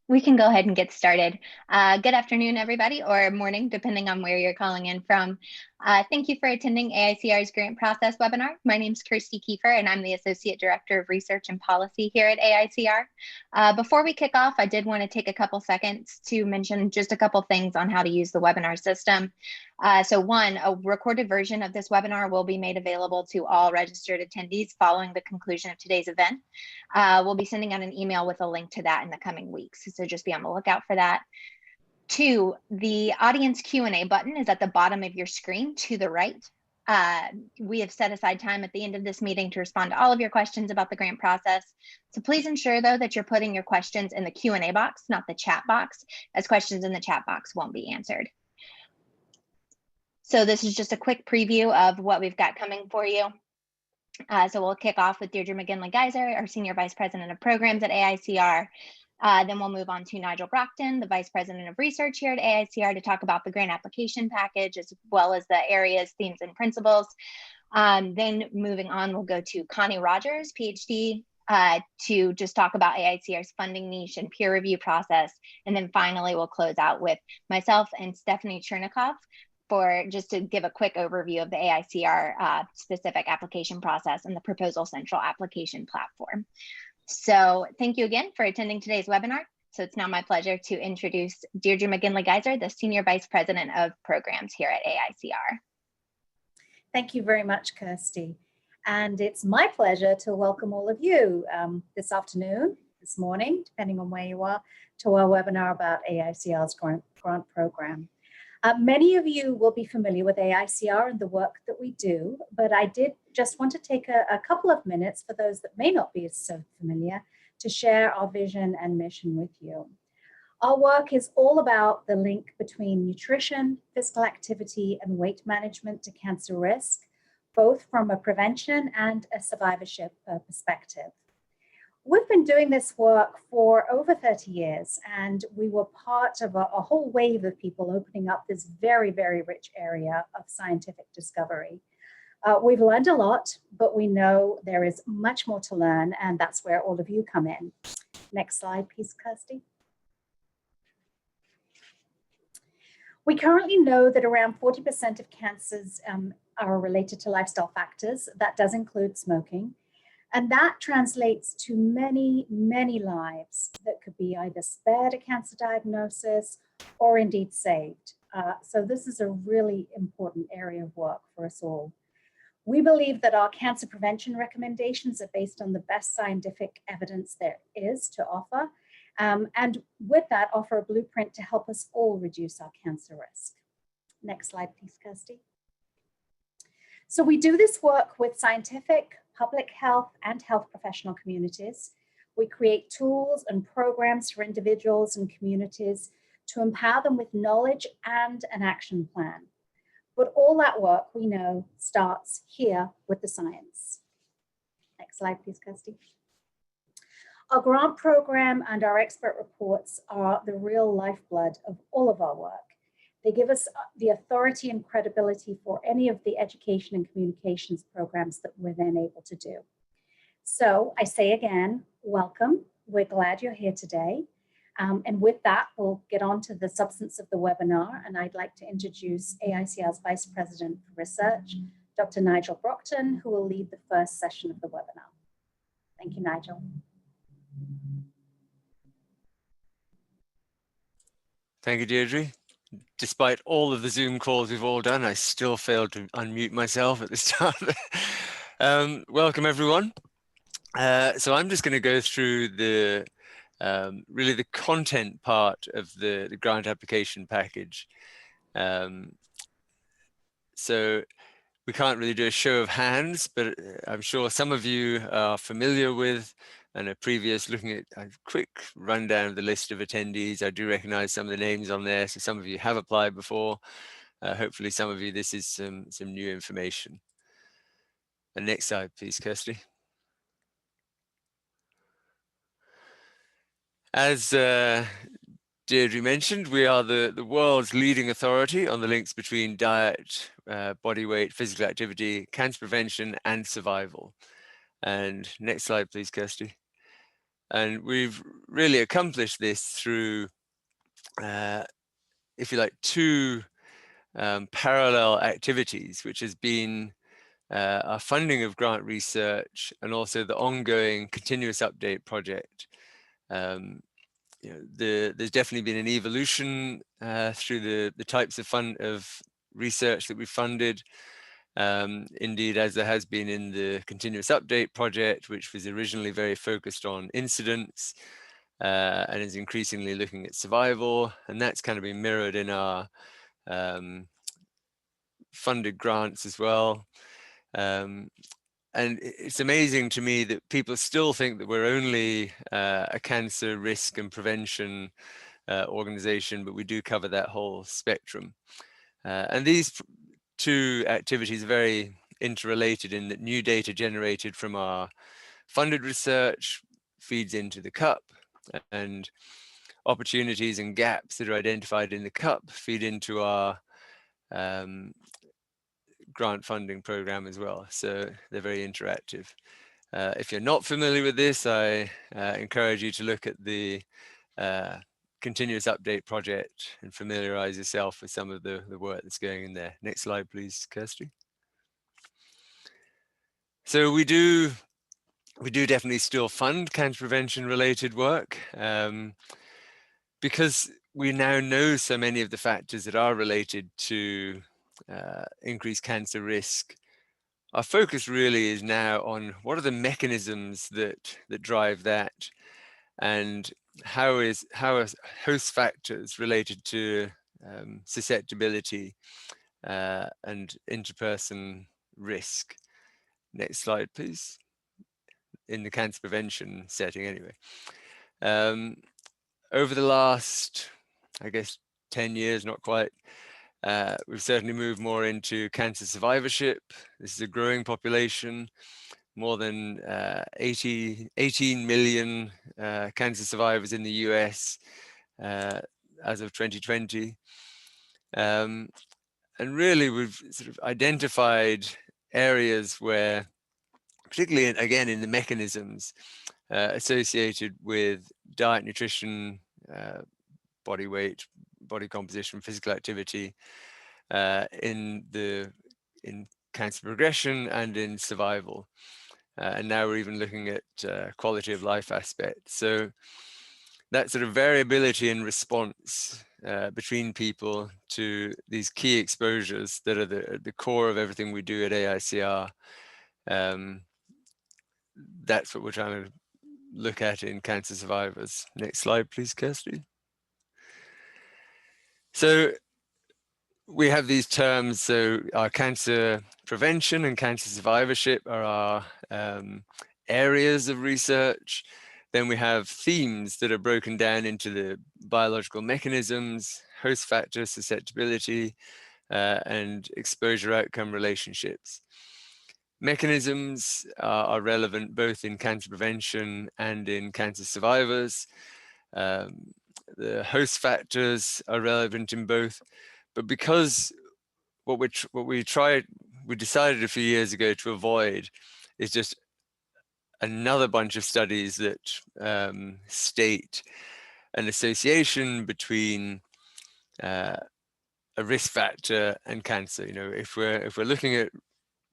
We can go ahead and get started. Good afternoon, everybody, or morning, depending on where you're calling in from. Thank you for attending AICR's Grant Process webinar. My name is Kirsty Kiefer, and I'm the Associate Director of Research and Policy here at AICR. Before we kick off, I did want to take a couple seconds to mention just a couple things on how to use the webinar system. So one, a recorded version of this webinar will be made available to all registered attendees following the conclusion of today's event. We'll be sending out an email with a link to that in the coming weeks, so just be on the lookout for that. Two, the audience Q&A button is at the bottom of your screen to the right. We have set aside time at the end of this meeting to respond to all of your questions about the grant process. So please ensure, though, that you're putting your questions in the Q&A box, not the chat box, as questions in the chat box won't be answered. So this is just a quick preview of what we've got coming for you. So we'll kick off with Deirdre McGinley-Geyser, our Senior Vice President of Programs at AICR. Then we'll move on to Nigel Brockton, the Vice President of Research here at AICR, to talk about the grant application package, as well as the areas, themes, and principles. Then moving on, we'll go to Connie Rogers, PhD, to just talk about AICR's funding niche and peer review process. And then finally, we'll close out with myself and Stephanie Chernikoff, for just to give a quick overview of the AICR specific application process and the proposalCentral application platform. So thank you again for attending today's webinar. So it's now my pleasure to introduce Deirdre McGinley-Geyser, the Senior Vice President of Programs here at AICR. Thank you very much, Kirsty. And it's my pleasure to welcome all of you this afternoon, this morning, depending on where you are, to our webinar about AICR's grant program. Many of you will be familiar with AICR and the work that we do, but I did just want to take a couple of minutes for those that may not be so familiar to share our vision and mission with you. Our work is all about the link between nutrition, physical activity, and weight management to cancer risk, both from a prevention and a survivorship perspective. We've been doing this work for over 30 years, and we were part of a whole wave of people opening up this very, very rich area of scientific discovery. We've learned a lot, but we know there is much more to learn, and that's where all of you come in. Next slide, please, Kirsty. We currently know that around 40% of cancers are related to lifestyle factors. That does include smoking. And that translates to many, many lives that could be either spared a cancer diagnosis or indeed saved. So this is a really important area of work for us all. We believe that our cancer prevention recommendations are based on the best scientific evidence there is to offer. And with that, offer a blueprint to help us all reduce our cancer risk. Next slide, please, Kirsty. So we do this work with scientific, public health, and health professional communities. We create tools and programs for individuals and communities to empower them with knowledge and an action plan. But all that work, we know, starts here with the science. Next slide, please, Kirsty. Our grant program and our expert reports are the real lifeblood of all of our work. They give us the authority and credibility for any of the education and communications programs that we're then able to do. So I say again, welcome. We're glad you're here today. And with that, we'll get on to the substance of the webinar. And I'd like to introduce AICR's Vice President for Research, Dr. Nigel Brockton, who will lead the first session of the webinar. Thank you, Nigel. Thank you, Deirdre. Despite all of the Zoom calls we've all done, I still failed to unmute myself at the start. Welcome, everyone. So I'm just going to go through the really the content part of the grant application package. So we can't really do a show of hands, but I'm sure some of you are familiar with and a previous looking at a quick rundown of the list of attendees. I do recognize some of the names on there. So some of you have applied before. Hopefully some of you, this is some new information. And next slide, please, Kirsty. As Deirdre mentioned, we are the world's leading authority on the links between diet, body weight, physical activity, cancer prevention, and survival. And next slide, please, Kirsty. And we've really accomplished this through, if you like, two parallel activities, which has been our funding of grant research and also the ongoing continuous update project. You know, there's definitely been an evolution through the types of research that we've funded. Indeed, as there has been in the continuous update project, which was originally very focused on incidents and is increasingly looking at survival, and that's kind of been mirrored in our funded grants as well. And it's amazing to me that people still think that we're only a cancer risk and prevention organization, but we do cover that whole spectrum. And these two activities are very interrelated in that new data generated from our funded research feeds into the cup, and opportunities and gaps that are identified in the cup feed into our grant funding program as well. So they're very interactive. If you're not familiar with this, I encourage you to look at the continuous update project and familiarize yourself with some of the work that's going in there. Next slide, please, Kirsty. So we do definitely still fund cancer prevention related work because we now know so many of the factors that are related to increased cancer risk. Our focus really is now on what are the mechanisms that drive that, and how are host factors related to susceptibility and interperson risk. Next slide, please. In the cancer prevention setting, anyway. Over the last, I guess, 10 years, not quite, we've certainly moved more into cancer survivorship. This is a growing population, more than 18 million cancer survivors in the US as of 2020. And really, we've sort of identified areas where, particularly again in the mechanisms associated with diet, nutrition, body weight, body composition, physical activity, in cancer progression and in survival. And now we're even looking at quality of life aspects. So that sort of variability in response between people to these key exposures that are the core of everything we do at AICR, that's what we're trying to look at in cancer survivors. Next slide, please, Kirsty. So we have these terms. So our cancer prevention and cancer survivorship are our areas of research. Then we have themes that are broken down into the biological mechanisms, host factor susceptibility, and exposure outcome relationships. Mechanisms are relevant both in cancer prevention and in cancer survivors. The host factors are relevant in both, but because what we decided a few years ago to avoid is just another bunch of studies that state an association between a risk factor and cancer. You know, if we're looking at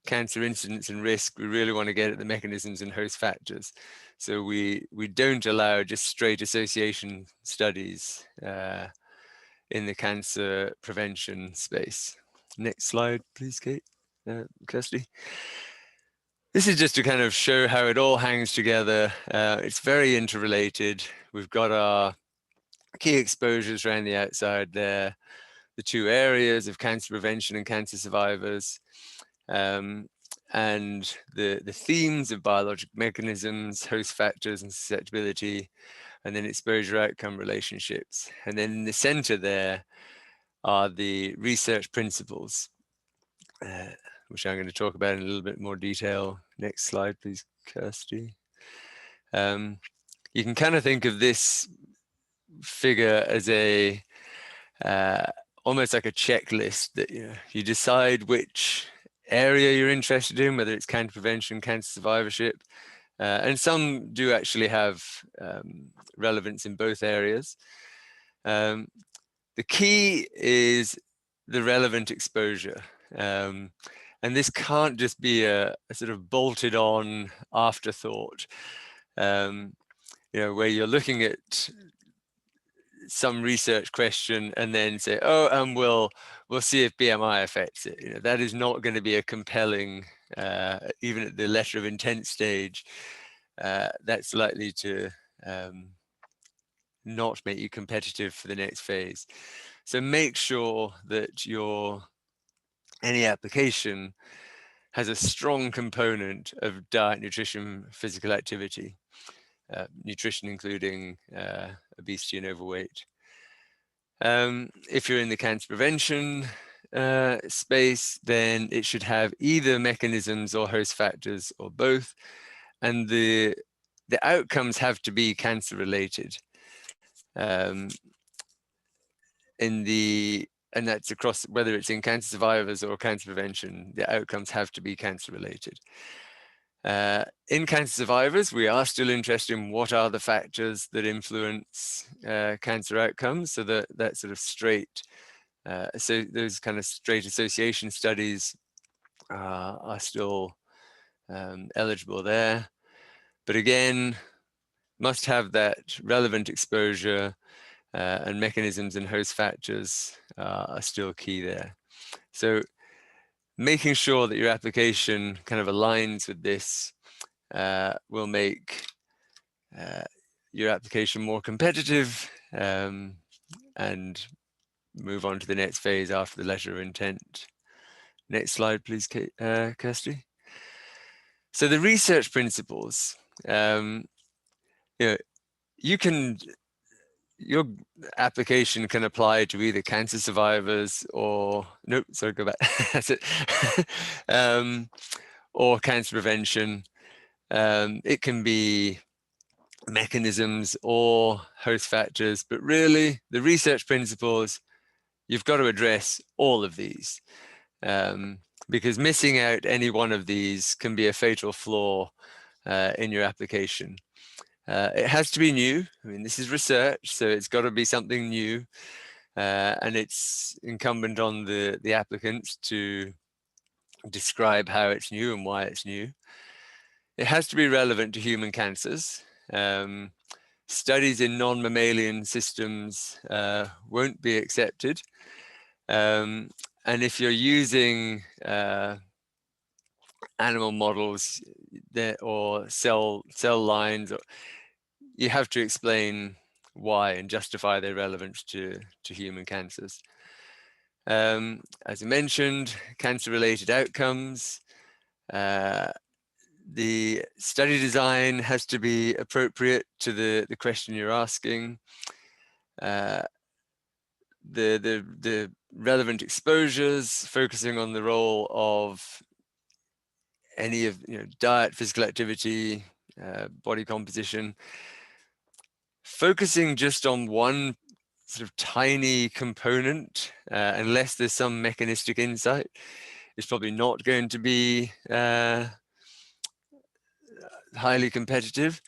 cancer incidence and risk, we really want to get at the mechanisms and host factors. So we don't allow just straight association studies in the cancer prevention space. Next slide, please, Kirsty. This is just to kind of show how it all hangs together. It's very interrelated. We've got our key exposures around the outside there, the two areas of cancer prevention and cancer survivors, and the themes of biologic mechanisms, host factors and susceptibility, and then exposure outcome relationships. And then in the center there are the research principles, which I'm going to talk about in a little bit more detail. Next slide, please, Kirsty. You can kind of think of this figure as a almost like a checklist that you decide which area you're interested in, whether it's cancer prevention, cancer survivorship, And some do actually have relevance in both areas. The key is the relevant exposure. And this can't just be a sort of bolted on afterthought, where you're looking at some research question and then say, oh, we'll see if BMI affects it. That is not going to be a compelling, even at the letter of intent stage, that's likely to not make you competitive for the next phase. So make sure that any application has a strong component of diet, nutrition, physical activity, nutrition including obesity and overweight. If you're in the cancer prevention space, then it should have either mechanisms or host factors or both, and the outcomes have to be cancer related. And that's across, whether it's in cancer survivors or cancer prevention, the outcomes have to be cancer related. In cancer survivors, we are still interested in what are the factors that influence cancer outcomes. So that sort of straight, so those kind of straight association studies are still eligible there. But again, must have that relevant exposure, and mechanisms and host factors are still key there. So making sure that your application kind of aligns with this will make your application more competitive, and move on to the next phase after the letter of intent. Next slide, please, Kirsty. So the research principles, your application can apply to either cancer survivors or, nope, sorry, go back, that's it, or cancer prevention. It can be mechanisms or host factors, but really the research principles, you've got to address all of these, because missing out any one of these can be a fatal flaw in your application. It has to be new. I mean, this is research, so it's got to be something new, and it's incumbent on the applicants to describe how it's new and why it's new. It has to be relevant to human cancers. Studies in non-mammalian systems won't be accepted. And if you're using animal models or cell lines, you have to explain why and justify their relevance to human cancers. As I mentioned, cancer-related outcomes. The study design has to be appropriate to the question you're asking. The relevant exposures, focusing on the role of any of diet, physical activity, body composition. Focusing just on one sort of tiny component, unless there's some mechanistic insight, is probably not going to be highly competitive,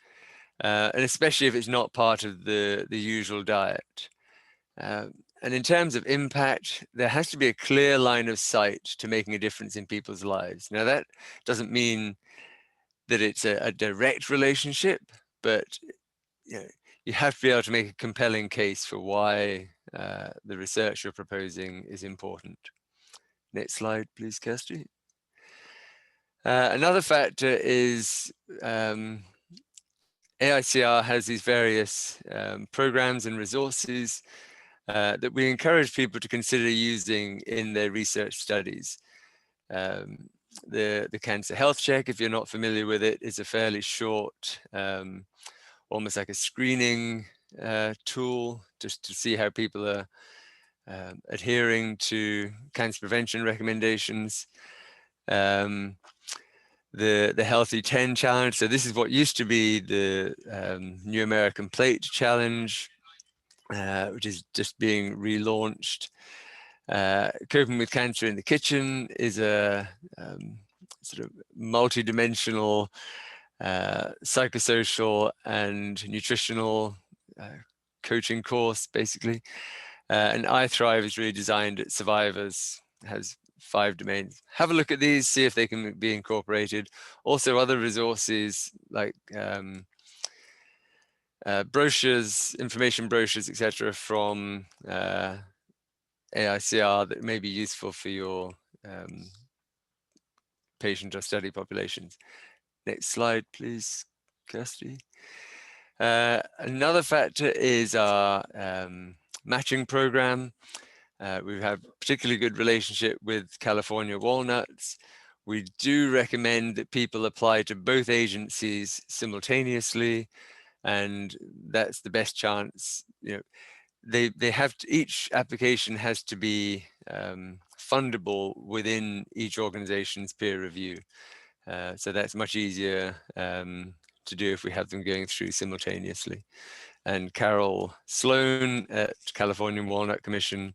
and especially if it's not part of the usual diet. And in terms of impact, there has to be a clear line of sight to making a difference in people's lives. Now, that doesn't mean that it's a direct relationship, but you have to be able to make a compelling case for why the research you're proposing is important. Next slide, please, Kirsty. Another factor is AICR has these various programs and resources that we encourage people to consider using in their research studies. The Cancer Health Check, if you're not familiar with it, is a fairly short, almost like a screening tool, just to see how people are adhering to cancer prevention recommendations. The Healthy 10 Challenge. So this is what used to be the New American Plate Challenge, which is just being relaunched. Coping with Cancer in the Kitchen is a sort of multi-dimensional psychosocial and nutritional coaching course, basically. And iThrive is really designed at survivors, has 5 domains. Have a look at these, see if they can be incorporated. Also other resources like brochures, information brochures, etc. from AICR that may be useful for your patient or study populations. Next slide, please, Kirsty. Another factor is our matching program. We have a particularly good relationship with California Walnuts. We do recommend that people apply to both agencies simultaneously, and that's the best chance. You know, they have to, each application has to be fundable within each organization's peer review. So that's much easier to do if we have them going through simultaneously. And Carol Sloan at California Walnut Commission,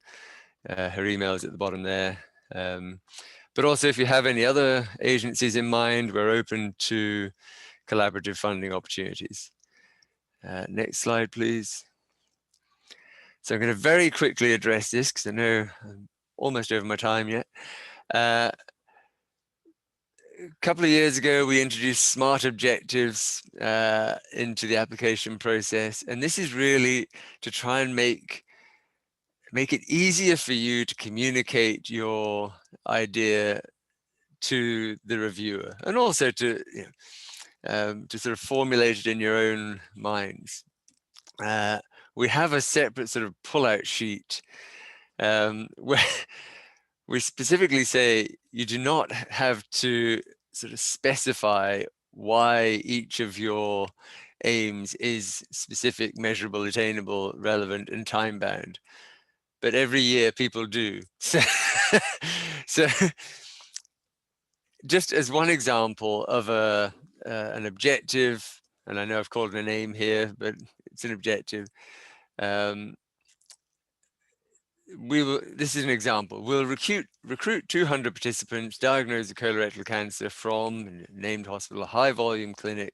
her email is at the bottom there. But also if you have any other agencies in mind, we're open to collaborative funding opportunities. Next slide, please. So I'm going to very quickly address this because I know I'm almost over my time yet. A couple of years ago, we introduced smart objectives into the application process. And this is really to try and make it easier for you to communicate your idea to the reviewer, and also to, to sort of formulate it in your own minds. We have a separate sort of pull-out sheet where we specifically say you do not have to sort of specify why each of your aims is specific, measurable, attainable, relevant, and time-bound. But every year people do. So just as one example of an objective, and I know I've called it a name here, but it's an objective. This is an example. We'll recruit 200 participants, diagnose a colorectal cancer from a named hospital, high volume clinic,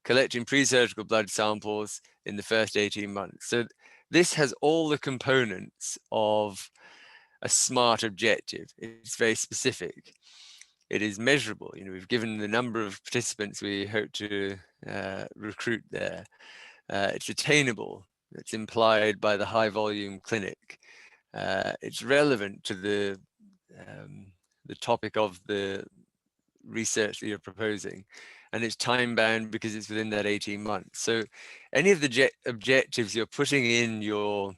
collecting pre-surgical blood samples in the first 18 months. So this has all the components of a SMART objective. It's very specific. It is measurable. We've given the number of participants we hope to recruit there. It's attainable. It's implied by the high volume clinic. It's relevant to the topic of the research that you're proposing, and it's time bound because it's within that 18 months. So any of the objectives you're putting in your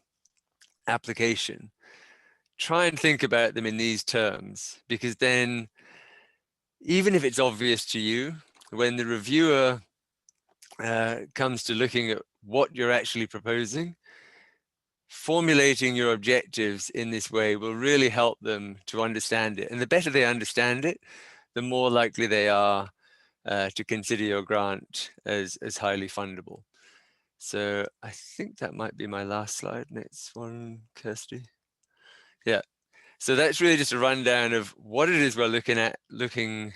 application, try and think about them in these terms, because then even if it's obvious to you, when the reviewer comes to looking at what you're actually proposing, formulating your objectives in this way will really help them to understand it. And the better they understand it, the more likely they are to consider your grant as highly fundable. So I think that might be my last slide. Next one, Kirsty. Yeah. So that's really just a rundown of what it is we're looking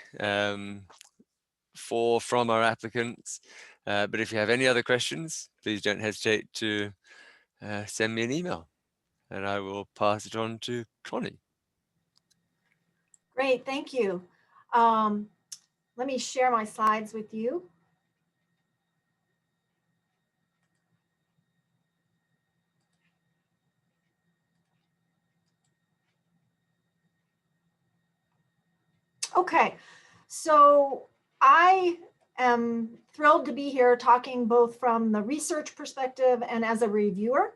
for from our applicants. But if you have any other questions, please don't hesitate to send me an email, and I will pass it on to Connie. Great, thank you. Let me share my slides with you. Okay, so I am thrilled to be here talking both from the research perspective and as a reviewer.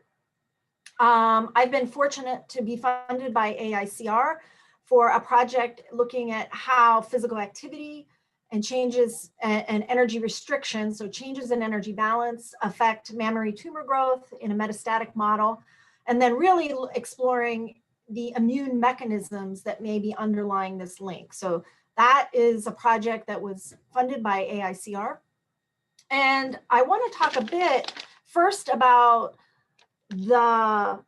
I've been fortunate to be funded by AICR for a project looking at how physical activity and changes and energy restrictions, so changes in energy balance, affect mammary tumor growth in a metastatic model, and then really exploring the immune mechanisms that may be underlying this link. So that is a project that was funded by AICR. And I want to talk a bit first about the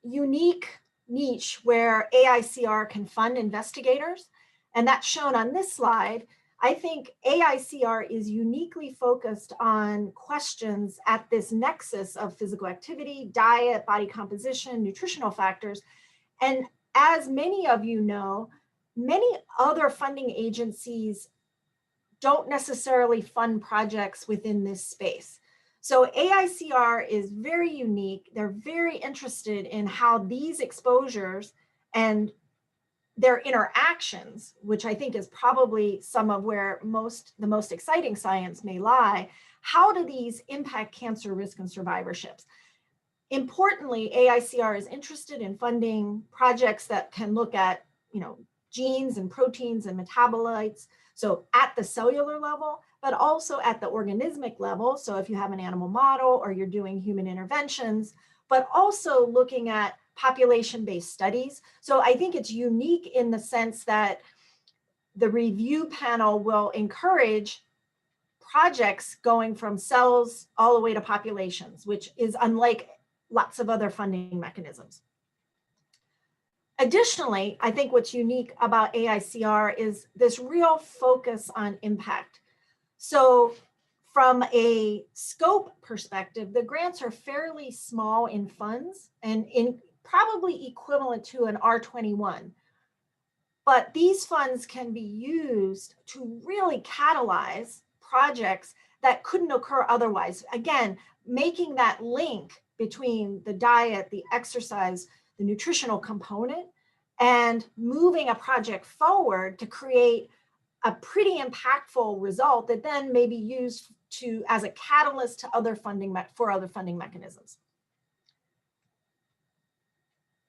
unique niche where AICR can fund investigators. And that's shown on this slide. I think AICR is uniquely focused on questions at this nexus of physical activity, diet, body composition, nutritional factors. And as many of you know, many other funding agencies don't necessarily fund projects within this space. So AICR is very unique. They're very interested in how these exposures and their interactions, which I think is probably some of where the most exciting science may lie, how do these impact cancer risk and survivorships? Importantly, AICR is interested in funding projects that can look at, genes and proteins and metabolites. So at the cellular level, but also at the organismic level. So if you have an animal model or you're doing human interventions, but also looking at population-based studies. So I think it's unique in the sense that the review panel will encourage projects going from cells all the way to populations, which is unlike lots of other funding mechanisms. Additionally, I think what's unique about AICR is this real focus on impact. So from a scope perspective, the grants are fairly small in funds and probably equivalent to an R21. But these funds can be used to really catalyze projects that couldn't occur otherwise. Again, making that link between the diet, the exercise, the nutritional component, and moving a project forward to create a pretty impactful result that then may be used as a catalyst to other funding mechanisms.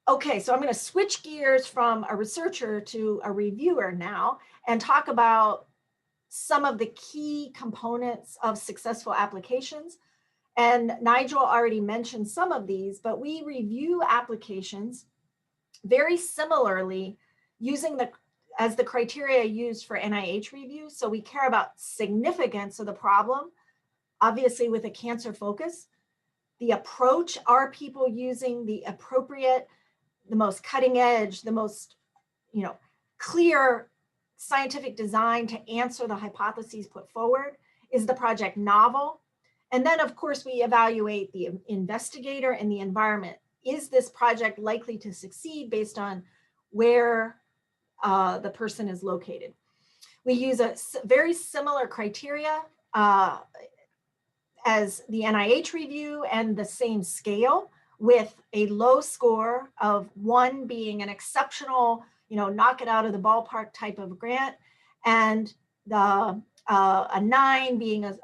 Okay, so I'm going to switch gears from a researcher to a reviewer now and talk about some of the key components of successful applications. And Nigel already mentioned some of these, but we review applications very similarly using as the criteria used for NIH review. So we care about significance of the problem, obviously with a cancer focus. The approach, are people using the appropriate, the most cutting edge, the most clear scientific design to answer the hypotheses put forward? Is the project novel? And then of course we evaluate the investigator and the environment. Is this project likely to succeed based on where the person is located? We use a very similar criteria as the NIH review and the same scale, with a low score of 1 being an exceptional, knock it out of the ballpark type of grant, and a 9 being an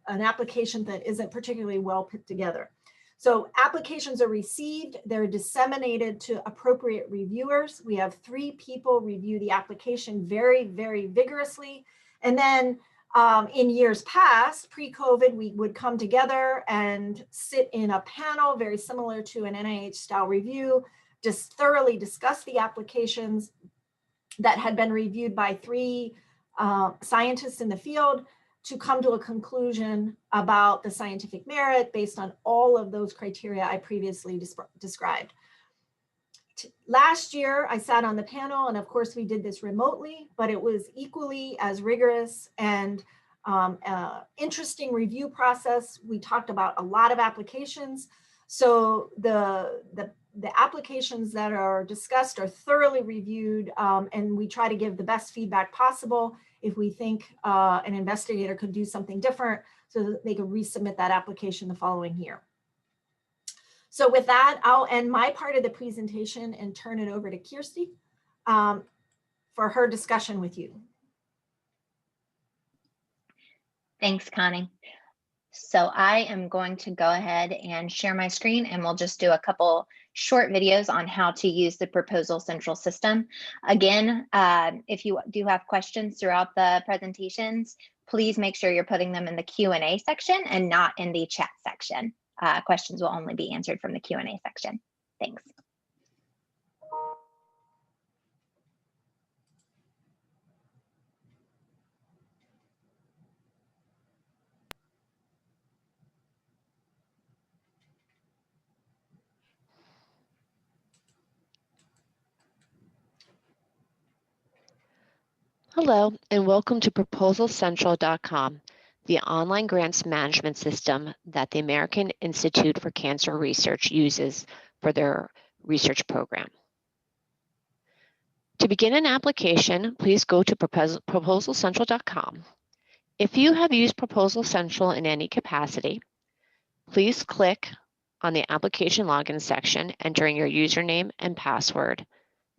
application that isn't particularly well put together. So applications are received, they're disseminated to appropriate reviewers. We have 3 people review the application very, very vigorously. And then in years past, pre-COVID, we would come together and sit in a panel very similar to an NIH style review, just thoroughly discuss the applications that had been reviewed by 3 scientists in the field to come to a conclusion about the scientific merit based on all of those criteria I previously described. Last year, I sat on the panel, and of course we did this remotely, but it was equally as rigorous and interesting review process. We talked about a lot of applications. So the applications that are discussed are thoroughly reviewed, and we try to give the best feedback possible if we think an investigator could do something different so that they could resubmit that application the following year. So with that, I'll end my part of the presentation and turn it over to Kirsty for her discussion with you. Thanks, Connie. So I am going to go ahead and share my screen, and we'll just do a couple short videos on how to use the proposalCentral system. Again, if you do have questions throughout the presentations, please make sure you're putting them in the Q&A section and not in the chat section. Questions will only be answered from the Q&A section. Thanks. Hello, and welcome to proposalCentral.com, the online grants management system that the American Institute for Cancer Research uses for their research program. To begin an application, please go to proposalCentral.com. If you have used Proposal Central in any capacity, please click on the application login section, entering your username and password,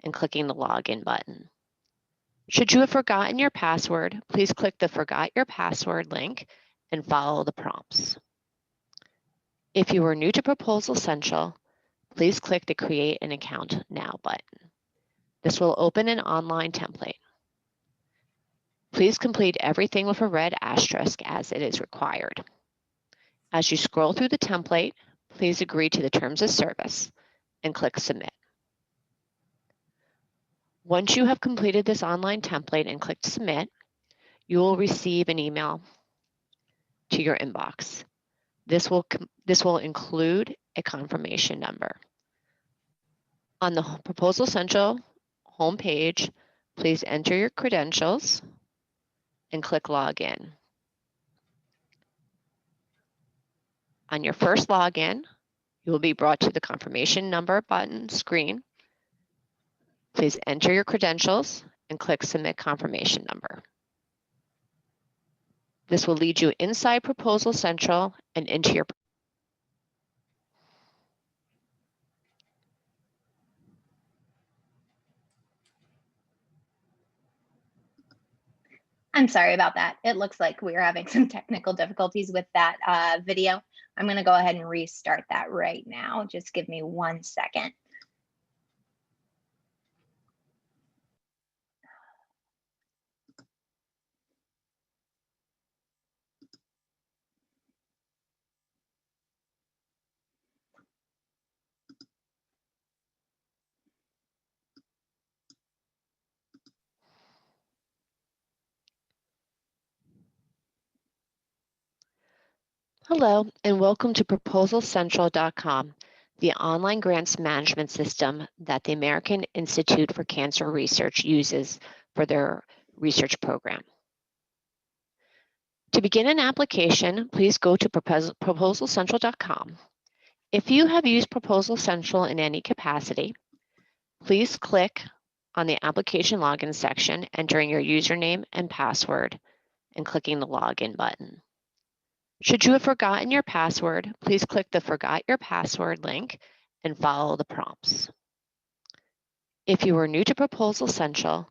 and clicking the login button. Should you have forgotten your password, please click the Forgot Your Password link and follow the prompts. If you are new to Proposal Central, please click the Create an Account Now button. This will open an online template. Please complete everything with a red asterisk as it is required. As you scroll through the template, please agree to the terms of service and click Submit. Once you have completed this online template and clicked Submit, you will receive an email to your inbox. This will include a confirmation number. On the Proposal Central homepage, please enter your credentials and click Login. On your first login, you will be brought to the confirmation number button screen. Please enter your credentials and click Submit Confirmation Number. This will lead you inside Proposal Central and into your I'm sorry about that. It looks like we're having some technical difficulties with that video. I'm going to go ahead and restart that right now. Just give me 1 second. Hello, and welcome to proposalCentral.com, the online grants management system that the American Institute for Cancer Research uses for their research program. To begin an application, please go to proposalCentral.com. If you have used Proposal Central in any capacity, please click on the application login section, entering your username and password, and clicking the Login button. Should you have forgotten your password, please click the Forgot Your Password link and follow the prompts. If you are new to Proposal Central,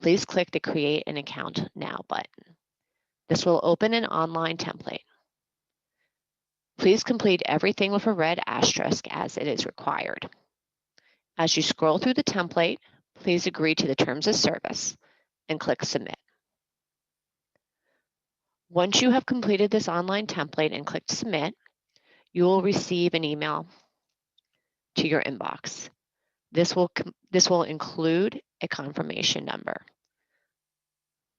please click the Create an Account Now button. This will open an online template. Please complete everything with a red asterisk as it is required. As you scroll through the template, please agree to the terms of service and click Submit. Once you have completed this online template and clicked Submit, you will receive an email to your inbox. This will include a confirmation number.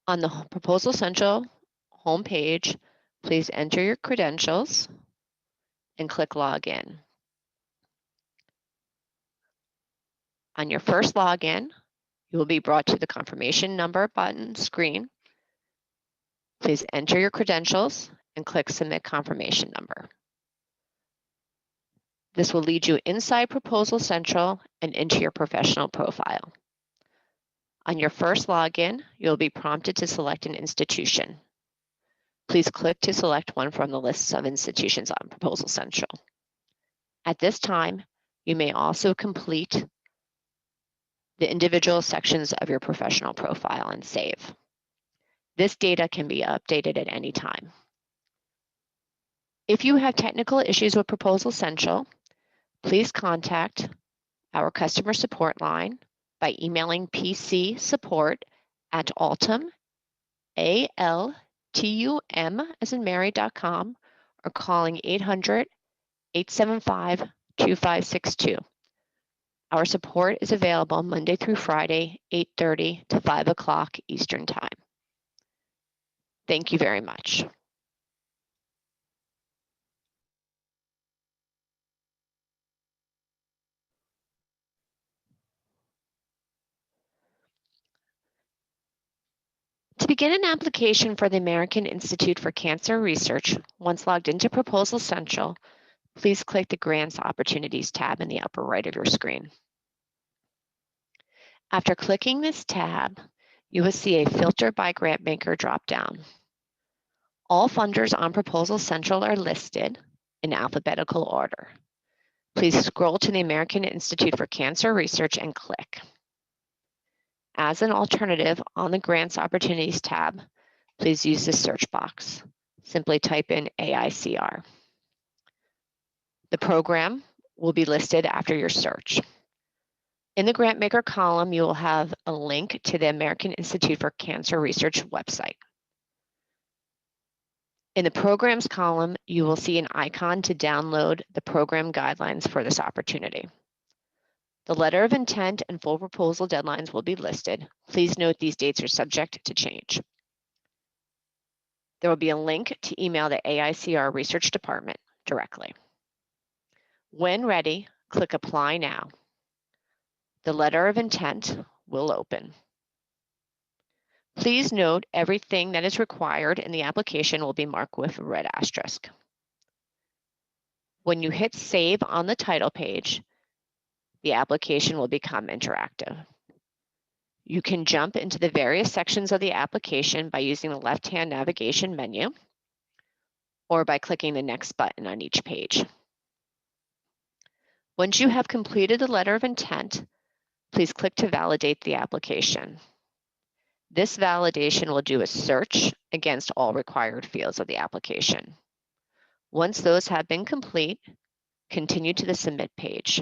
On the Proposal Central homepage, please enter your credentials and click Login. On your first login, you will be brought to the confirmation number button screen. Please enter your credentials and click Submit Confirmation Number. This will lead you inside Proposal Central and into your professional profile. On your first login, you'll be prompted to select an institution. Please click to select one from the list of institutions on Proposal Central. At this time, you may also complete the individual sections of your professional profile and save. This data can be updated at any time. If you have technical issues with Proposal Central, please contact our customer support line by emailing pcsupport@altum, ALTUM as in Mary.com, or calling 800-875-2562. Our support is available Monday through Friday, 8:30 to 5 o'clock Eastern Time. Thank you very much. To begin an application for the American Institute for Cancer Research, once logged into Proposal Central, please click the Grants Opportunities tab in the upper right of your screen. After clicking this tab, you will see a Filter by Grant Maker dropdown. All funders on Proposal Central are listed in alphabetical order. Please scroll to the American Institute for Cancer Research and click. As an alternative, on the Grants Opportunities tab, please use the search box. Simply type in AICR. The program will be listed after your search. In the Grant Maker column, you will have a link to the American Institute for Cancer Research website. In the Programs column, you will see an icon to download the program guidelines for this opportunity. The letter of intent and full proposal deadlines will be listed. Please note these dates are subject to change. There will be a link to email the AICR Research Department directly. When ready, click Apply Now. The letter of intent will open. Please note everything that is required in the application will be marked with a red asterisk. When you hit Save on the title page, the application will become interactive. You can jump into the various sections of the application by using the left-hand navigation menu or by clicking the next button on each page. Once you have completed the letter of intent, please click to validate the application. This validation will do a search against all required fields of the application. Once those have been complete, continue to the Submit page.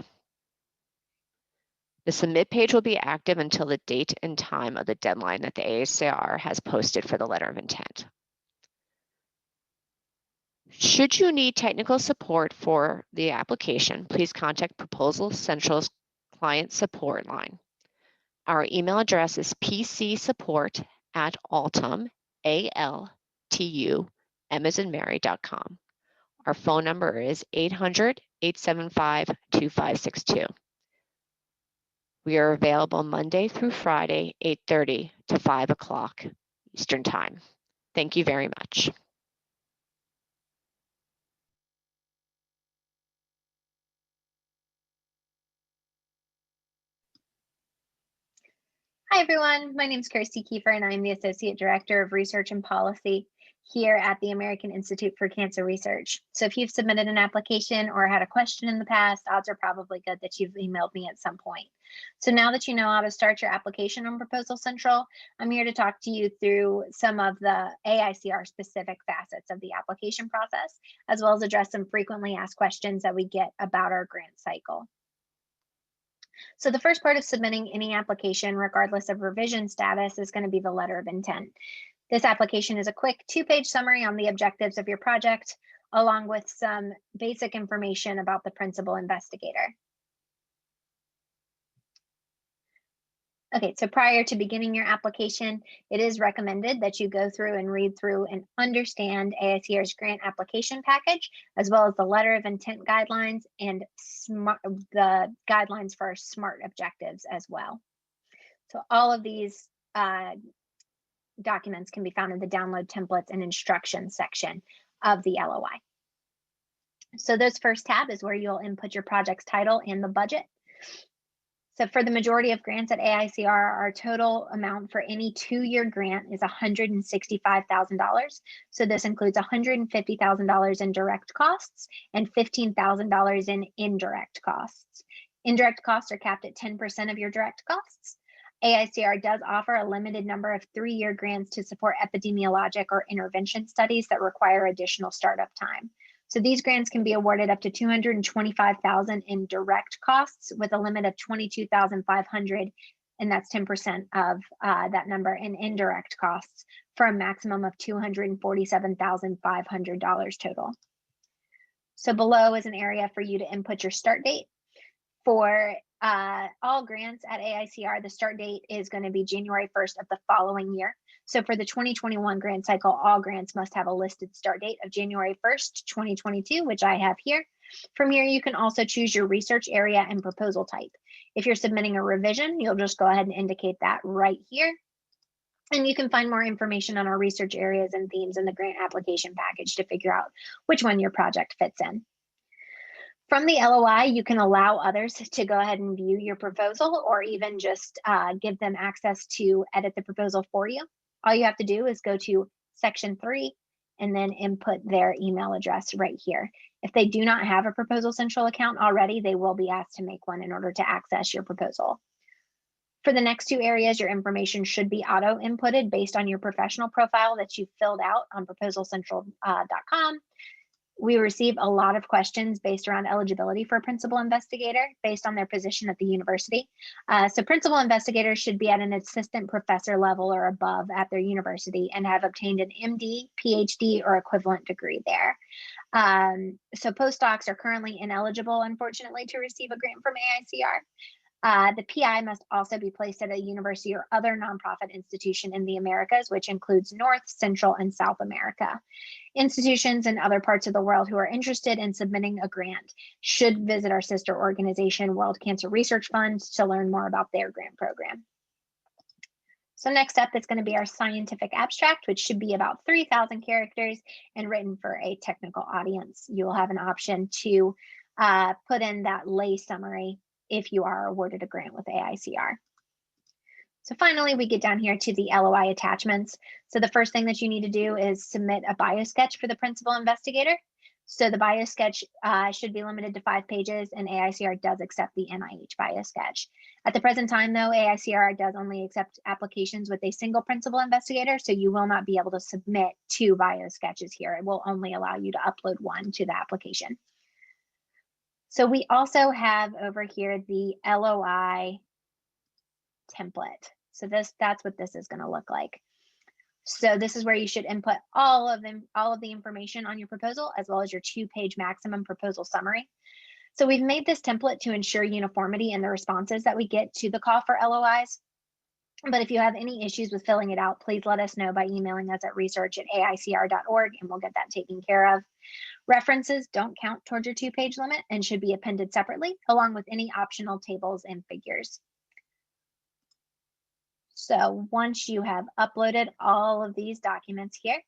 The Submit page will be active until the date and time of the deadline that the AICR has posted for the letter of intent. Should you need technical support for the application, please contact Proposal Central's client support line. Our email address is pcsupport@altum, ALTUM.com. Our phone number is 800-875-2562. We are available Monday through Friday, 8:30 to 5 o'clock Eastern Time. Thank you very much. Hi, everyone. My name is Kirsty Kiefer, and I'm the Associate Director of Research and Policy here at the American Institute for Cancer Research. So if you've submitted an application or had a question in the past, odds are probably good that you've emailed me at some point. So now that you know how to start your application on Proposal Central, I'm here to talk to you through some of the AICR specific facets of the application process, as well as address some frequently asked questions that we get about our grant cycle. So the first part of submitting any application, regardless of revision status, is going to be the letter of intent. This application is a quick 2-page summary on the objectives of your project, along with some basic information about the principal investigator. Okay, so prior to beginning your application, it is recommended that you go through and read through and understand AICR's grant application package, as well as the letter of intent guidelines and the guidelines for our SMART objectives as well. So all of these documents can be found in the download templates and instructions section of the LOI. So this first tab is where you'll input your project's title and the budget. So for the majority of grants at AICR, our total amount for any 2-year grant is $165,000. So this includes $150,000 in direct costs and $15,000 in indirect costs. Indirect costs are capped at 10% of your direct costs. AICR does offer a limited number of 3-year grants to support epidemiologic or intervention studies that require additional startup time. So these grants can be awarded up to $225,000 in direct costs with a limit of $22,500, and that's 10% of that number in indirect costs for a maximum of $247,500 total. So below is an area for you to input your start date. For all grants at AICR, the start date is going to be January 1st of the following year. So for the 2021 grant cycle, all grants must have a listed start date of January 1st, 2022, which I have here. From here, you can also choose your research area and proposal type. If you're submitting a revision, you'll just go ahead and indicate that right here. And you can find more information on our research areas and themes in the grant application package to figure out which one your project fits in. From the LOI, you can allow others to go ahead and view your proposal, or even just give them access to edit the proposal for you. All you have to do is go to section 3 and then input their email address right here. If they do not have a proposalCentral account already, they will be asked to make one in order to access your proposal. For the next 2 areas, your information should be auto inputted based on your professional profile that you filled out on proposalCentral.com. We receive a lot of questions based around eligibility for a principal investigator based on their position at the university. So principal investigators should be at an assistant professor level or above at their university and have obtained an MD, PhD, or equivalent degree there. So postdocs are currently ineligible, unfortunately, to receive a grant from AICR. The PI must also be placed at a university or other nonprofit institution in the Americas, which includes North, Central, and South America. Institutions in other parts of the world who are interested in submitting a grant should visit our sister organization, World Cancer Research Fund, to learn more about their grant program. So next up, it's going to be our scientific abstract, which should be about 3,000 characters and written for a technical audience. You will have an option to put in that lay summary if you are awarded a grant with AICR. So finally, we get down here to the LOI attachments. So the first thing that you need to do is submit a biosketch for the principal investigator. So the biosketch should be limited to 5 pages, and AICR does accept the NIH biosketch. At the present time, though, AICR does only accept applications with a single principal investigator, so you will not be able to submit 2 biosketches here. It will only allow you to upload 1 to the application. So we also have over here the LOI template. So that's what this is going to look like. So this is where you should input all of the information on your proposal, as well as your 2-page maximum proposal summary. So we've made this template to ensure uniformity in the responses that we get to the call for LOIs. But if you have any issues with filling it out, please let us know by emailing us at research@aicr.org, and we'll get that taken care of. References don't count towards your 2-page limit and should be appended separately, along with any optional tables and figures. So once you have uploaded all of these documents here,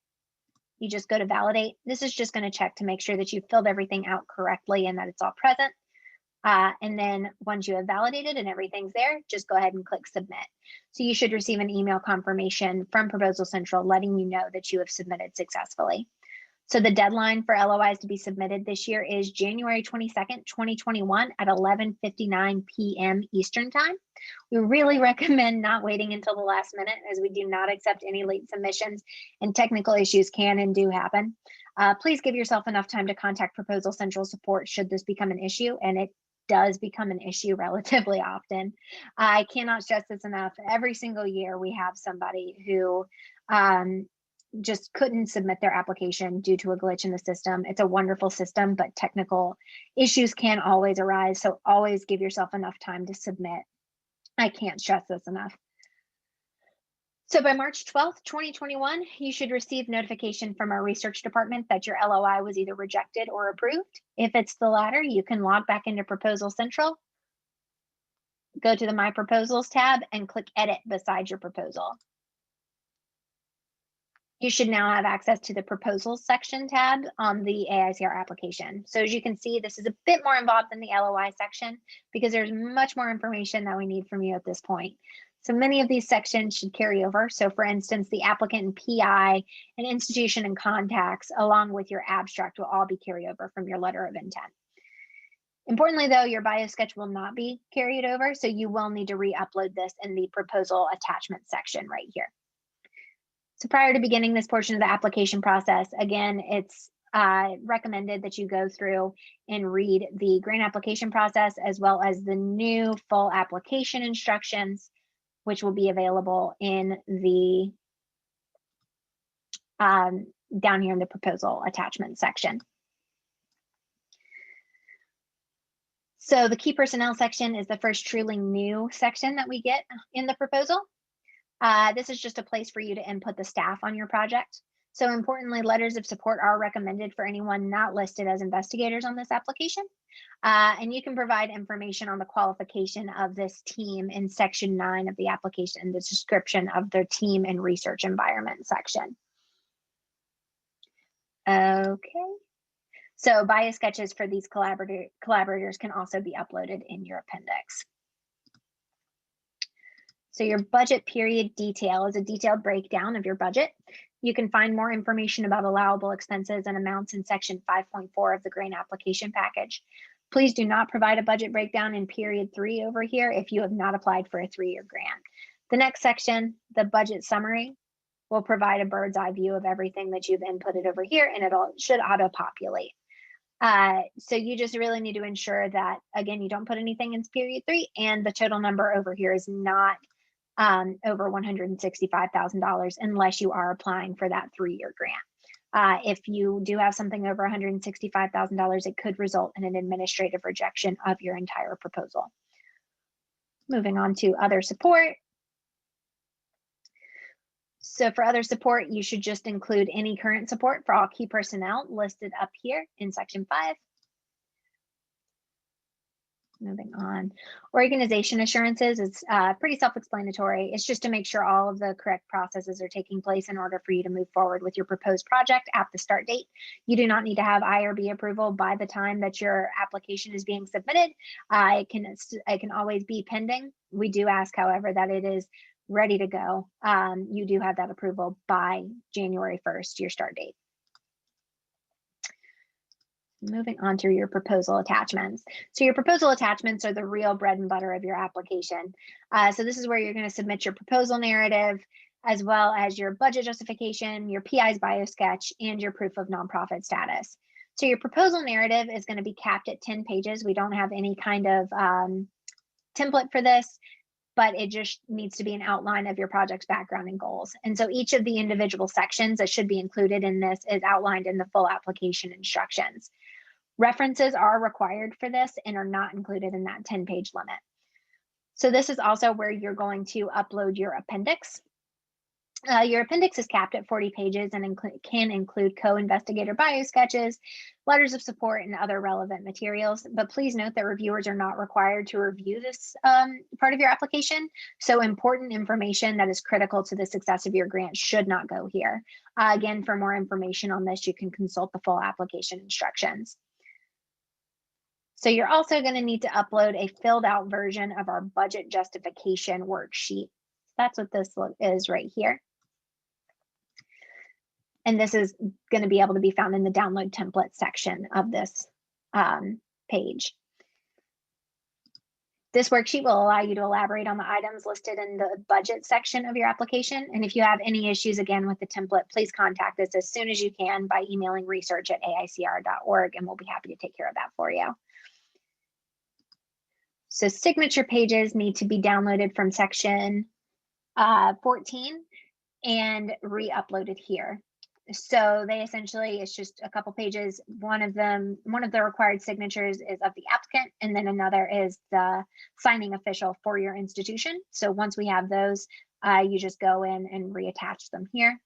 you just go to validate. This is just going to check to make sure that you've filled everything out correctly and that it's all present. And then once you have validated and everything's there, just go ahead and click submit. So you should receive an email confirmation from proposalCentral letting you know that you have submitted successfully. So the deadline for LOIs to be submitted this year is January 22nd, 2021 at 11:59 p.m. Eastern Time. We really recommend not waiting until the last minute, as we do not accept any late submissions and technical issues can and do happen. Please give yourself enough time to contact proposalCentral support should this become an issue, and it does become an issue relatively often. I cannot stress this enough. Every single year we have somebody who just couldn't submit their application due to a glitch in the system. It's a wonderful system, but technical issues can always arise. So always give yourself enough time to submit. I can't stress this enough. So by March 12th, 2021, you should receive notification from our research department that your LOI was either rejected or approved. If it's the latter, you can log back into proposalCentral, go to the My Proposals tab, and click Edit beside your proposal. You should now have access to the Proposals section tab on the AICR application. So as you can see, this is a bit more involved than the LOI section because there's much more information that we need from you at this point. So many of these sections should carry over. So for instance, the applicant and PI and institution and contacts, along with your abstract, will all be carried over from your letter of intent. Importantly, though, your biosketch will not be carried over, so you will need to re-upload this in the proposal attachment section right here. So prior to beginning this portion of the application process, again, it's recommended that you go through and read the grant application process, as well as the new full application instructions, which will be available in the down here in the proposal attachment section. So the key personnel section is the first truly new section that we get in the proposal. This is just a place for you to input the staff on your project. So importantly, letters of support are recommended for anyone not listed as investigators on this application. And you can provide information on the qualification of this team in section 9 of the application, the description of their team and research environment section. Okay. So bias sketches for these collaborators can also be uploaded in your appendix. So your budget period detail is a detailed breakdown of your budget. You can find more information about allowable expenses and amounts in section 5.4 of the grant application package. Please do not provide a budget breakdown in period 3 over here if you have not applied for a 3-year grant. The next section, the budget summary, will provide a bird's eye view of everything that you've inputted over here, and it should auto-populate. So you just really need to ensure that, again, you don't put anything in period 3, and the total number over here is not over $165,000 unless you are applying for that 3-year grant. If you do have something over $165,000, it could result in an administrative rejection of your entire proposal. Moving on to other support. So for other support, you should just include any current support for all key personnel listed up here in section 5. Moving on. Organization assurances is pretty self-explanatory. It's just to make sure all of the correct processes are taking place in order for you to move forward with your proposed project at the start date. You do not need to have IRB approval by the time that your application is being submitted. It can always be pending. We do ask, however, that it is ready to go. You do have that approval by January 1st, your start date. Moving on to your proposal attachments. So your proposal attachments are the real bread and butter of your application. So this is where you're going to submit your proposal narrative, as well as your budget justification, your PI's bio sketch, and your proof of nonprofit status. So your proposal narrative is going to be capped at 10 pages. We don't have any kind of template for this, but it just needs to be an outline of your project's background and goals. And so each of the individual sections that should be included in this is outlined in the full application instructions. References are required for this and are not included in that 10-page limit. So this is also where you're going to upload your appendix. Your appendix is capped at 40 pages and can include co-investigator bio sketches, letters of support, and other relevant materials. But please note that reviewers are not required to review this part of your application. So important information that is critical to the success of your grant should not go here. Again, for more information on this, you can consult the full application instructions. So you're also going to need to upload a filled out version of our budget justification worksheet. That's what this is right here. And this is going to be able to be found in the download template section of this page. This worksheet will allow you to elaborate on the items listed in the budget section of your application. And if you have any issues, again, with the template, please contact us as soon as you can by emailing research@aicr.org, and we'll be happy to take care of that for you. So signature pages need to be downloaded from section 14 and re-uploaded here. So they essentially, it's just a couple pages. One of the required signatures is of the applicant, and then another is the signing official for your institution. So once we have those, you just go in and reattach them here.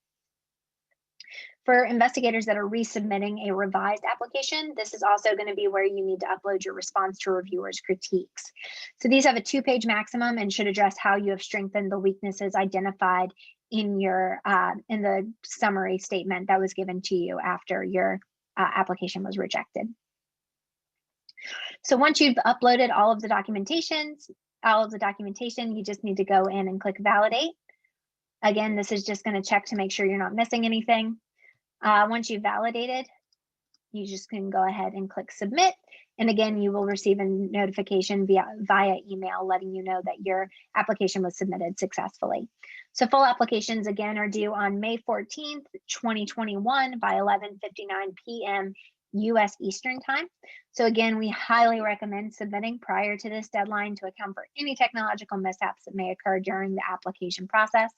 For investigators that are resubmitting a revised application, this is also going to be where you need to upload your response to reviewers' critiques. So these have a 2-page maximum and should address how you have strengthened the weaknesses identified in your in the summary statement that was given to you after your application was rejected. So once you've uploaded all of the documentation, you just need to go in and click validate. Again, this is just going to check to make sure you're not missing anything. Once you've validated, you just can go ahead and click submit. And again, you will receive a notification via email letting you know that your application was submitted successfully. So full applications, again, are due on May 14th, 2021 by 11:59 p.m. U.S. Eastern Time. So again, we highly recommend submitting prior to this deadline to account for any technological mishaps that may occur during the application process.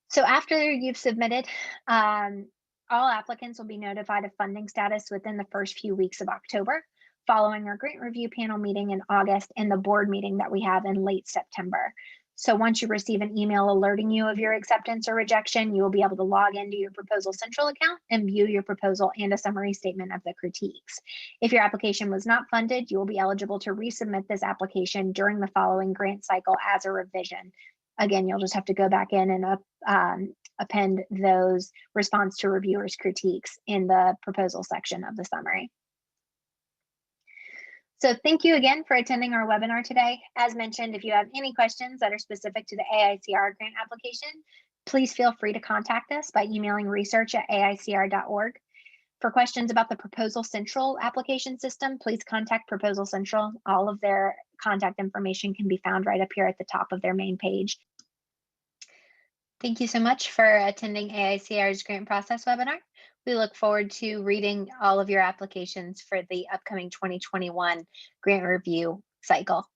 So after you've submitted, all applicants will be notified of funding status within the first few weeks of October, following our grant review panel meeting in August and the board meeting that we have in late September. So once you receive an email alerting you of your acceptance or rejection, you will be able to log into your proposalCentral account and view your proposal and a summary statement of the critiques. If your application was not funded, you will be eligible to resubmit this application during the following grant cycle as a revision. Again, you'll just have to go back in and append those response to reviewers' critiques in the proposal section of the summary. So thank you again for attending our webinar today. As mentioned, if you have any questions that are specific to the AICR grant application, please feel free to contact us by emailing research@aicr.org. For questions about the proposalCentral application system, please contact proposalCentral. All of their contact information can be found right up here at the top of their main page. Thank you so much for attending AICR's grant process webinar. We look forward to reading all of your applications for the upcoming 2021 grant review cycle.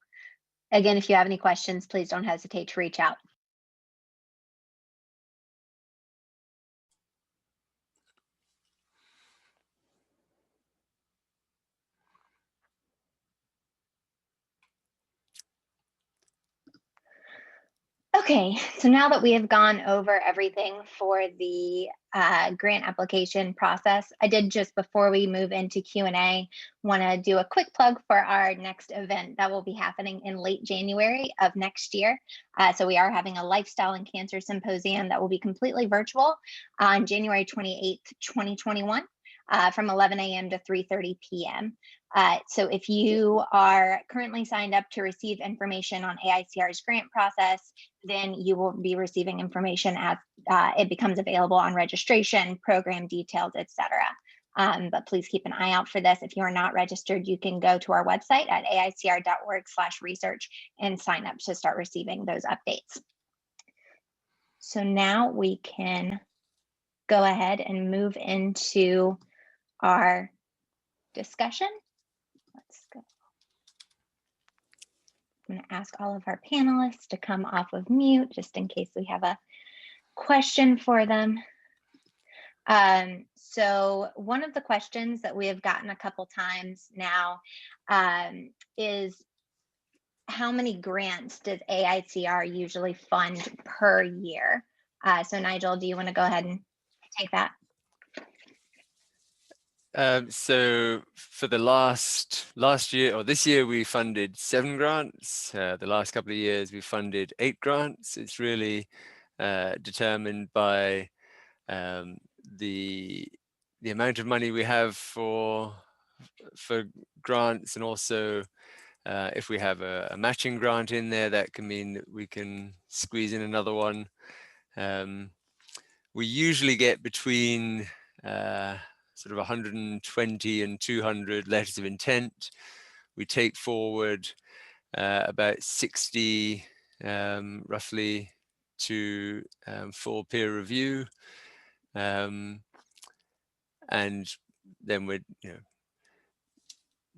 Again, if you have any questions, please don't hesitate to reach out. Okay, so now that we have gone over everything for the grant application process, I did just before we move into Q&A, want to do a quick plug for our next event that will be happening in late January of next year. So we are having a lifestyle and cancer symposium that will be completely virtual on January 28th, 2021. From 11 a.m. to 3:30 p.m. So if you are currently signed up to receive information on AICR's grant process, then you will be receiving information as it becomes available on registration, program details, etc. But please keep an eye out for this. If you are not registered, you can go to our website at aicr.org/research and sign up to start receiving those updates. So now we can go ahead and move into our discussion. Let's go. I'm going to ask all of our panelists to come off of mute just in case we have a question for them. So one of the questions that we have gotten a couple times now is how many grants does AICR usually fund per year? So Nigel, do you want to go ahead and take that? So for the last year or this year, we funded 7 grants. The last couple of years, we funded 8 grants. It's really determined by the amount of money we have for grants, and also if we have a matching grant in there, that can mean that we can squeeze in another one. We usually get between sort of 120 and 200 letters of intent. We take forward about 60 roughly to full peer review. And then we're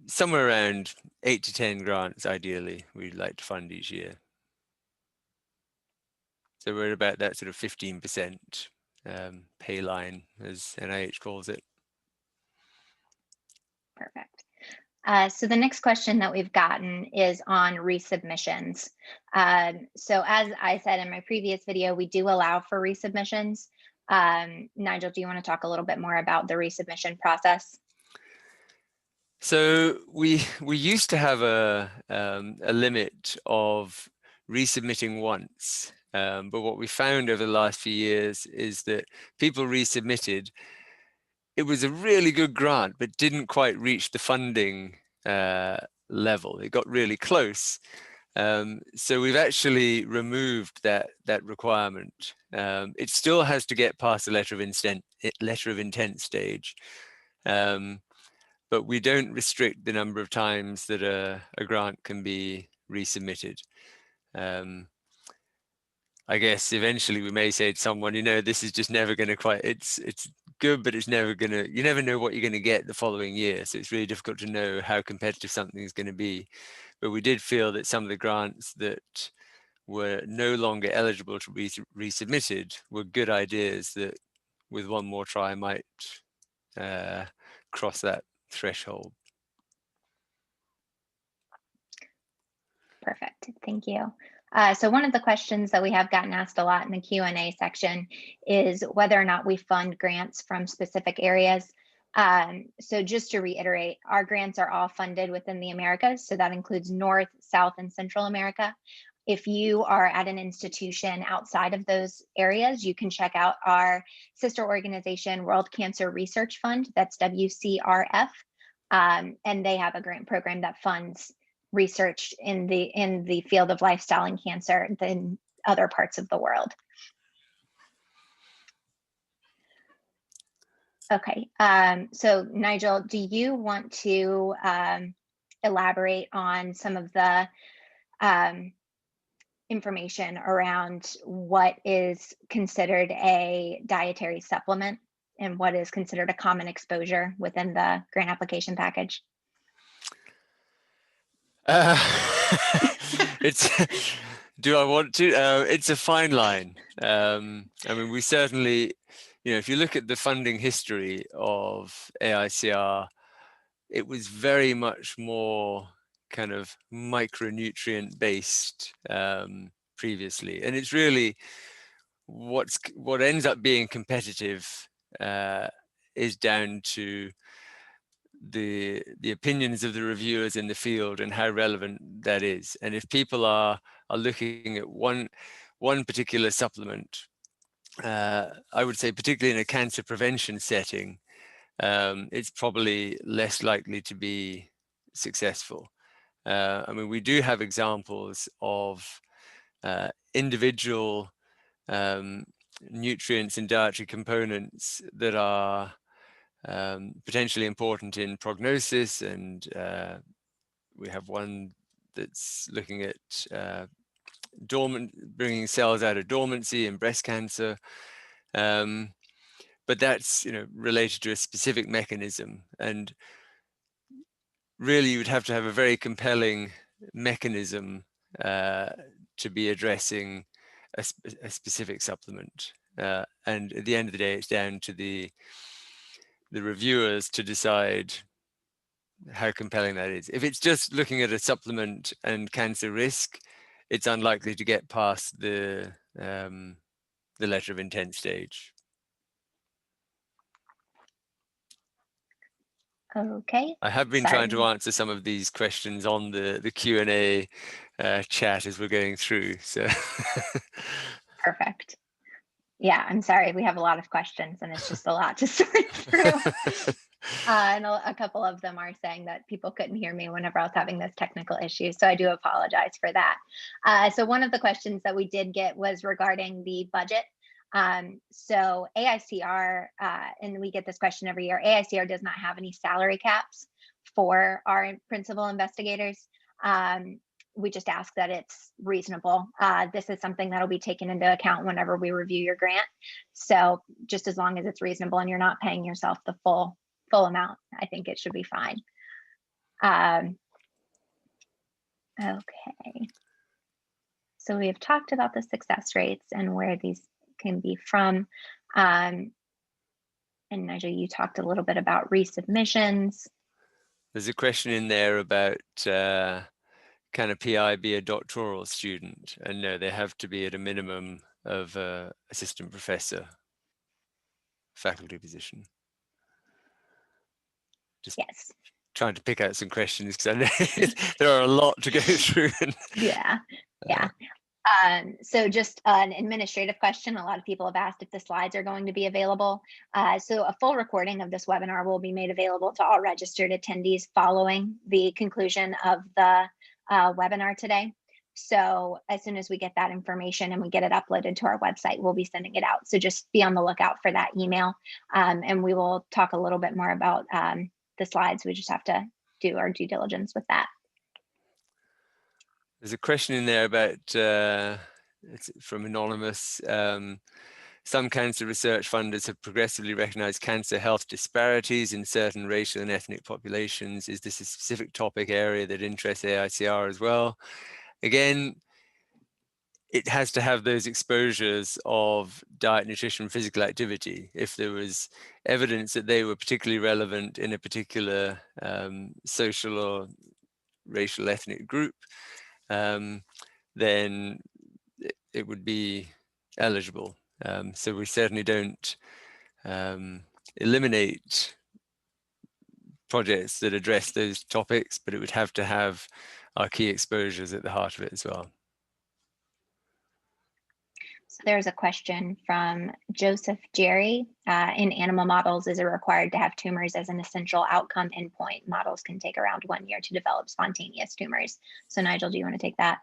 somewhere around 8 to 10 grants ideally we'd like to fund each year. So we're about that sort of 15% pay line, as NIH calls it. Perfect. So the next question that we've gotten is on resubmissions. So as I said in my previous video, we do allow for resubmissions. Nigel, do you want to talk a little bit more about the resubmission process? So we used to have a limit of resubmitting once, but what we found over the last few years is that people resubmitted. It was a really good grant, but didn't quite reach the funding level. It got really close. So we've actually removed that requirement. It still has to get past the letter of intent stage, but we don't restrict the number of times that a grant can be resubmitted. I guess eventually we may say to someone, this is just never going to quite, it's good, but it's never going to, you never know what you're going to get the following year. So it's really difficult to know how competitive something is going to be. But we did feel that some of the grants that were no longer eligible to be resubmitted were good ideas that with one more try might cross that threshold. Perfect, thank you. So one of the questions that we have gotten asked a lot in the Q&A section is whether or not we fund grants from specific areas. So just to reiterate, our grants are all funded within the Americas. So that includes North, South, and Central America. If you are at an institution outside of those areas, you can check out our sister organization, World Cancer Research Fund, that's WCRF. And they have a grant program that funds research in the field of lifestyle and cancer than other parts of the world. Okay, so Nigel, do you want to elaborate on some of the information around what is considered a dietary supplement and what is considered a common exposure within the grant application package? Do I want to? It's a fine line. I mean, we certainly, if you look at the funding history of AICR, it was very much more kind of micronutrient based previously, and it's really what ends up being competitive is down to the opinions of the reviewers in the field and how relevant that is. And if people are looking at one particular supplement, I would say particularly in a cancer prevention setting, it's probably less likely to be successful. I mean, we do have examples of individual nutrients and dietary components that are potentially important in prognosis, and we have one that's looking at bringing cells out of dormancy in breast cancer, but that's related to a specific mechanism, and really you'd have to have a very compelling mechanism to be addressing a specific supplement, and at the end of the day it's down to the reviewers to decide how compelling that is. If it's just looking at a supplement and cancer risk, it's unlikely to get past the letter of intent stage. Okay. I have been trying to answer some of these questions on the Q&A chat as we're going through. So perfect. Yeah, I'm sorry. We have a lot of questions and it's just a lot to sort through. And a couple of them are saying that people couldn't hear me whenever I was having this technical issue. So I do apologize for that. So one of the questions that we did get was regarding the budget. So AICR, and we get this question every year, AICR does not have any salary caps for our principal investigators. We just ask that it's reasonable. This is something that'll be taken into account whenever we review your grant. So just as long as it's reasonable and you're not paying yourself the full amount, I think it should be fine. Okay. So we've talked about the success rates and where these can be from. And Nigel, you talked a little bit about resubmissions. There's a question in there about can a PI be a doctoral student? And no, they have to be at a minimum of assistant professor faculty position. Just yes. Trying to pick out some questions because I know there are a lot to go through. Yeah. So just an administrative question. A lot of people have asked if the slides are going to be available. So a full recording of this webinar will be made available to all registered attendees following the conclusion of the webinar today. So as soon as we get that information and we get it uploaded to our website, we'll be sending it out. So just be on the lookout for that email. And we will talk a little bit more about the slides. We just have to do our due diligence with that. There's a question in there about, it's from Anonymous, some cancer research funders have progressively recognized cancer health disparities in certain racial and ethnic populations. Is this a specific topic area that interests AICR as well? Again, it has to have those exposures of diet, nutrition, physical activity. If there was evidence that they were particularly relevant in a particular social or racial ethnic group, then it would be eligible. So we certainly don't eliminate projects that address those topics, but it would have to have our key exposures at the heart of it as well. So there's a question from Joseph Jerry. In animal models, is it required to have tumors as an essential outcome endpoint? Models can take around 1 year to develop spontaneous tumors. So Nigel, do you want to take that?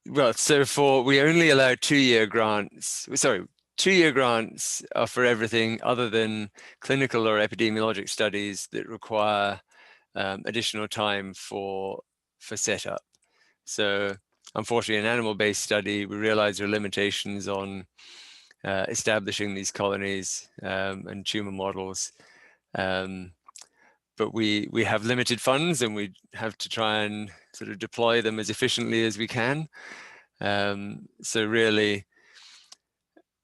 Well, so we only allow 2-year grants. Sorry, 2-year grants are for everything other than clinical or epidemiologic studies that require additional time for setup. So unfortunately, an animal-based study, we realize there are limitations on establishing these colonies and tumor models. But we have limited funds, and we have to try and sort of deploy them as efficiently as we can. So really,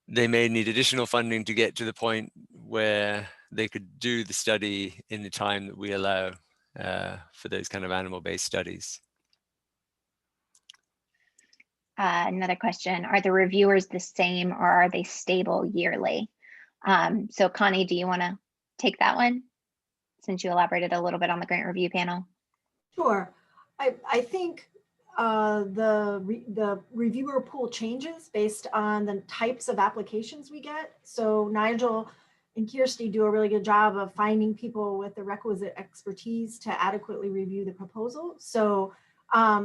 they may need additional funding to get to the point where they could do the study in the time that we allow for those kind of animal-based studies. Another question, are the reviewers the same or are they stable yearly? So Connie, do you want to take that one, since you elaborated a little bit on the grant review panel? Sure. I think the reviewer pool changes based on the types of applications we get. So Nigel and Kirsty do a really good job of finding people with the requisite expertise to adequately review the proposal. So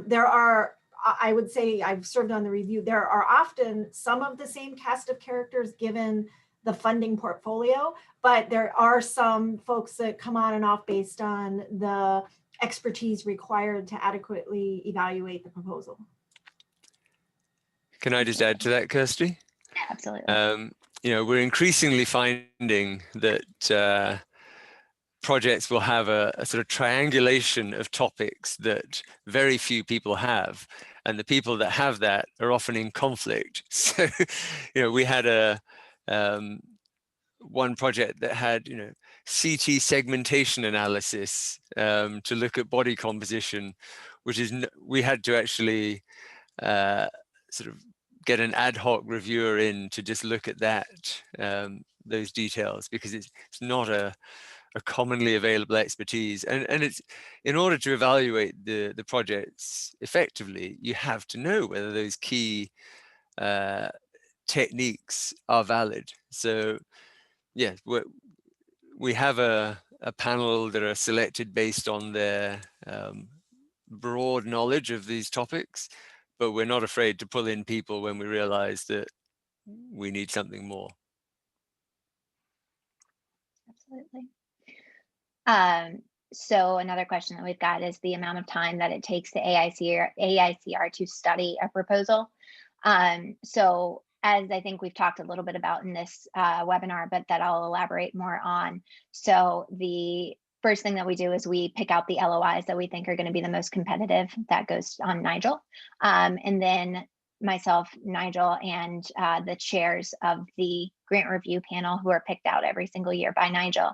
there are, I would say, I've served on the review, there are often some of the same cast of characters given the funding portfolio, but there are some folks that come on and off based on the expertise required to adequately evaluate the proposal. Can I just add to that, Kirsty? Absolutely. You know, we're increasingly finding that projects will have a sort of triangulation of topics that very few people have, and the people that have that are often in conflict. So, you know, we had one project that had, you know, CT segmentation analysis to look at body composition, which is, we had to actually sort of get an ad hoc reviewer in to just look at that, those details, because it's not a commonly available expertise. And it's, in order to evaluate the projects effectively, you have to know whether those key techniques are valid. So yeah, we have a panel that are selected based on their broad knowledge of these topics, but we're not afraid to pull in people when we realize that we need something more. Absolutely. So another question that we've got is the amount of time that it takes the AICR to study a proposal. So as I think we've talked a little bit about in this webinar, but that I'll elaborate more on. So the first thing that we do is we pick out the LOIs that we think are going to be the most competitive. That goes on Nigel. And then myself, Nigel, and the chairs of the grant review panel, who are picked out every single year by Nigel,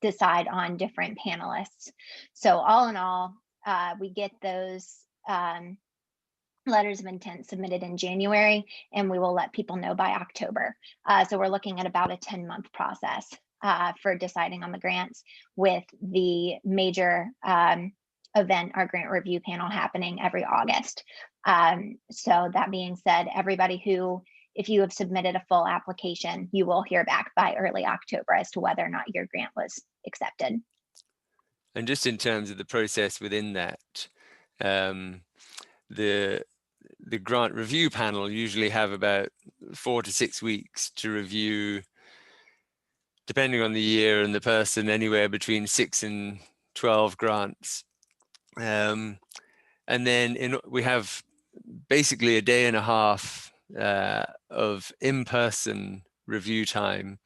decide on different panelists. So all in all, we get those letters of intent submitted in January, and we will let people know by October. So we're looking at about a 10-month process for deciding on the grants, with the major event, our grant review panel, happening every August. So that being said, everybody who, if you have submitted a full application, you will hear back by early October as to whether or not your grant was accepted. And just in terms of the process within that, the grant review panel usually have about 4 to 6 weeks to review, depending on the year and the person, anywhere between 6 and 12 grants. And then we have basically a day and a half of in-person review time,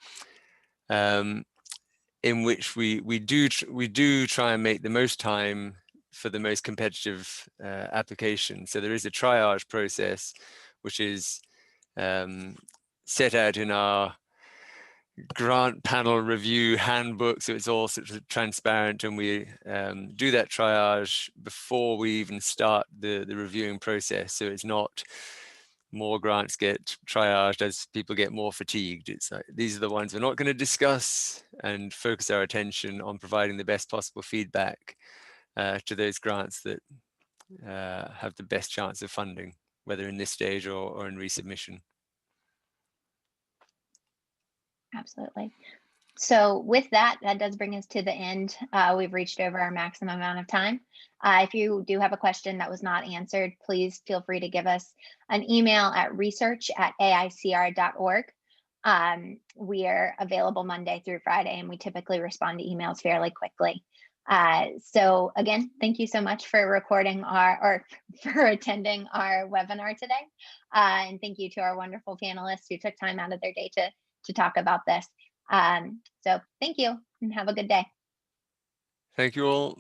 in which we do try and make the most time for the most competitive application. So there is a triage process, which is set out in our grant panel review handbook, so it's all sort of transparent, and we do that triage before we even start the reviewing process. So it's not more grants get triaged as people get more fatigued. It's like, these are the ones we're not going to discuss, and focus our attention on providing the best possible feedback to those grants that have the best chance of funding, whether in this stage or in resubmission. Absolutely. So with that, that does bring us to the end. We've reached over our maximum amount of time. If you do have a question that was not answered, please feel free to give us an email at research@aicr.org. We are available Monday through Friday, and we typically respond to emails fairly quickly. So again, thank you so much for recording for attending our webinar today. And thank you to our wonderful panelists who took time out of their day to talk about this. So thank you and have a good day. Thank you all.